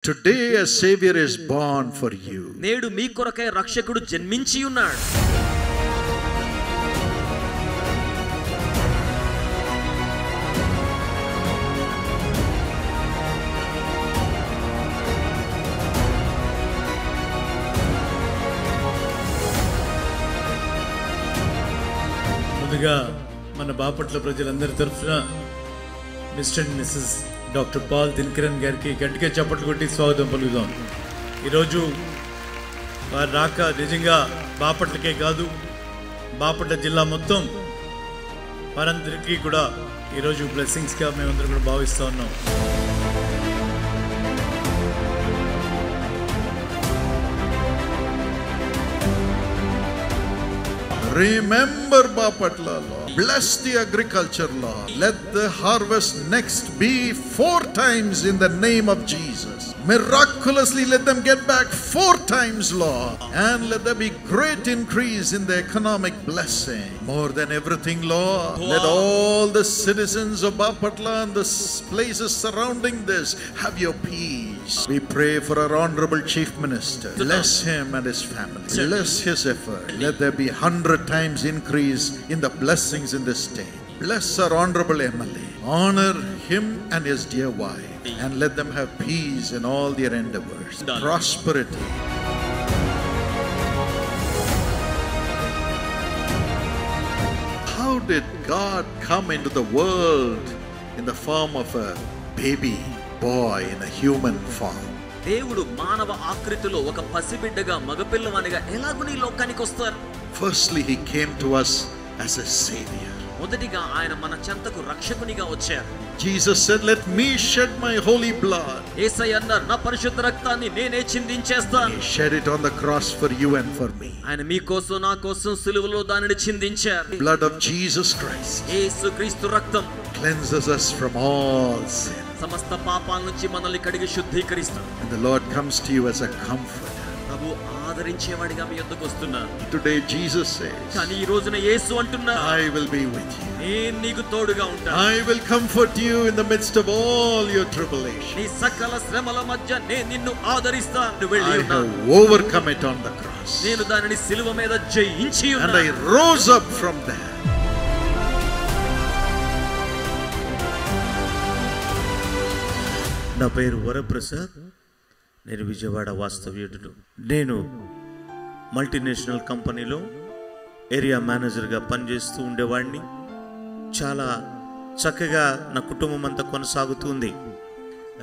Today a savior is born for you. నేడు మీ కొరకై రక్షకుడు జన్మించి ఉన్నాడు. ముందుగా మన బాపట్ల ప్రజలందరి తరఫున mister and missus doctor Paul Dhinakaran గారికి గట్టిగా చప్పట్లు కొట్టి స్వాగతం పలుకుదాం. ఈరోజు వారు రాక నిజంగా బాపట్లకే కాదు, బాపట్ల జిల్లా మొత్తం వారందరికీ కూడా ఈరోజు బ్లెస్సింగ్స్గా మేమందరం కూడా భావిస్తూ ఉన్నాం. Remember Bapatla, Lord. Bless the agriculture, Lord. Let the harvest next be 4 times in the name of Jesus. Miraculously let them get back 4 times, Lord. And let there be great increase in the economic blessing. More than everything, Lord. Let all the citizens of Bapatla and the places surrounding this have your peace. We pray for our honorable chief minister. Bless him and his family. Bless his effort. Let there be 100 times increase in the blessings in this state. Bless our honorable MLA. Honor him and his dear wife. And let them have peace in all their endeavors. Prosperity. How did God come into the world in the form of a baby boy in a human form? దేవుడు మానవ ఆకృతిలో ఒక పసిబిడ్డగా మగపిల్లవానిగా ఎలాగూ ఈ లోకానికి వస్తారు? Firstly, he came to us as a savior. మొదటిగా ఆయన మన చెంతకు రక్షకునిగా వచ్చారు. Jesus said, "Let me shed my holy blood." యేసయ్య అన్నారు, నా పరిశుద్ధ రక్తాన్ని నేనే చిందించేస్తాను. He shed it on the cross for you and for me. ఆయన మీ కోసం నా కోసం సిలువలో దానిని చిందించారు. Blood of Jesus Christ యేసుక్రీస్తు రక్తం cleanses us from all sin. సమస్త పాపాల నుంచి మనల్ని కడిగి శుద్ధీకరిస్తుంది. And the Lord comes to you as a comforter. ప్రభు ఆదరించేవాడిగా మీ యొద్దకు వస్తున్నారు. Today Jesus says, కానీ ఈ రోజున యేసు అంటున్నారు, I will be with you. నేను నీకు తోడుగా ఉంటాను. I will comfort you in the midst of all your tribulation. నీ సకల శ్రమల మధ్య నేను నిన్ను ఆదరిస్తాను. వెళ్ళి I ఉన్నాను. have overcome it on the cross. నేను దానిని సిలువ మీద జయించి And ఉన్నాను. I rose up from there. నా పేరు వరప్రసాద్. నేను విజయవాడ వాస్తవ్యుడు. నేను మల్టీనేషనల్ కంపెనీలో ఏరియా మేనేజర్గా పనిచేస్తూ ఉండేవాడిని. చాలా చక్కగా నా కుటుంబం అంతా కొనసాగుతుంది.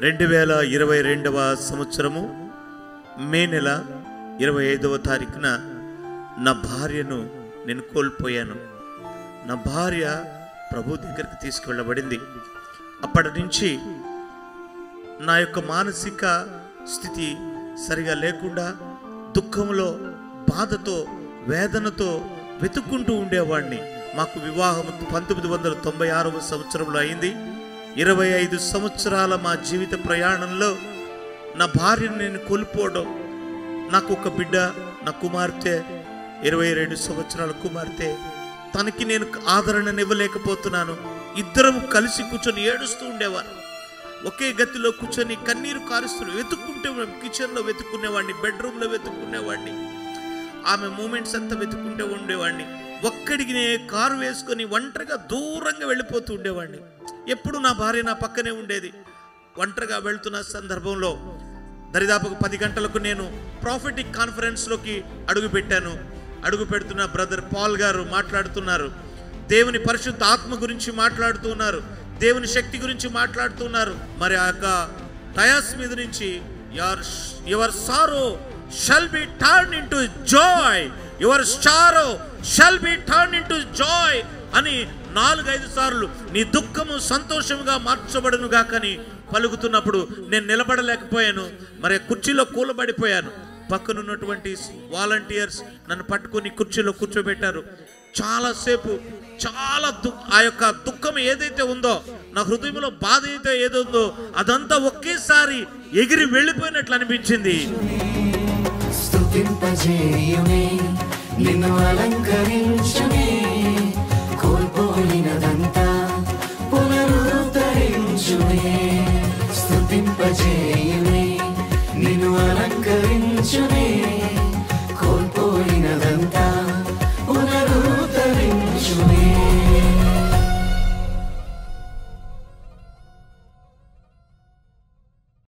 2022వ సంవత్సరము మే నెల 25వ తారీఖున నా భార్యను నేను కోల్పోయాను. నా భార్య ప్రభు దగ్గరికి తీసుకువెళ్ళబడింది. అప్పటి నుంచి నా యొక్క మానసిక స్థితి సరిగా లేకుండా దుఃఖంలో, బాధతో, వేదనతో వెతుక్కుంటూ ఉండేవాడిని. మాకు వివాహం 1996వ సంవత్సరంలో అయింది. 25 సంవత్సరాల మా జీవిత ప్రయాణంలో నా భార్యను నేను కోల్పోవడం, నాకు ఒక బిడ్డ, నా కుమార్తె, 22 సంవత్సరాల కుమార్తె, తనకి నేను ఆదరణనివ్వలేకపోతున్నాను. ఇద్దరం కలిసి కూర్చొని ఏడుస్తూ ఉండేవారు. ఒకే గతిలో కూర్చొని కన్నీరు కారుస్తూ వెతుక్కుంటే, కిచెన్లో వెతుక్కునేవాడిని, బెడ్రూమ్లో వెతుక్కునేవాడిని, ఆమె మూమెంట్స్ అంతా వెతుక్కుంటూ ఉండేవాడిని. ఒక్కడికి కారు వేసుకొని ఒంటరిగా దూరంగా వెళ్ళిపోతూ ఉండేవాడిని. ఎప్పుడు నా భార్య నా పక్కనే ఉండేది. ఒంటరిగా వెళ్తున్న సందర్భంలో దరిదాపుకు 10 గంటలకు నేను ప్రాఫిటిక్ కాన్ఫరెన్స్లోకి అడుగు పెట్టాను. అడుగు పెడుతున్న బ్రదర్ పాల్ గారు మాట్లాడుతున్నారు. దేవుని పరిశుద్ధ ఆత్మ గురించి మాట్లాడుతున్నారు, దేవుని శక్తి గురించి మాట్లాడుతున్నారు. మరి ఆ యొక్క డయాస్ మీద నుంచి your sorrow shall be turn into Joy, your sorrow shall be turn into Joy అని 4-5 సార్లు నీ దుఃఖము సంతోషముగా మార్చబడును గాకని పలుకుతున్నప్పుడు నేను నిలబడలేకపోయాను. మరి కుర్చీలో కూలబడిపోయాను. పక్కనున్నటువంటి వాలంటీర్స్ నన్ను పట్టుకొని కుర్చీలో కూర్చోబెట్టారు. చాలాసేపు ఆ యొక్క దుఃఖం ఏదైతే ఉందో, నా హృదయంలో బాధ అయితే ఏదో ఉందో, అదంతా ఒకేసారి ఎగిరి వెళ్ళిపోయినట్లు అనిపించింది. నిన్ను అలంకరించునే, కోల్పోయినదంతా పునరుద్ధరించునే, స్తుతింపజేయునే, పునరుద్ధరించునే కోల్పోయినదంతా పునరుద్ధరించునే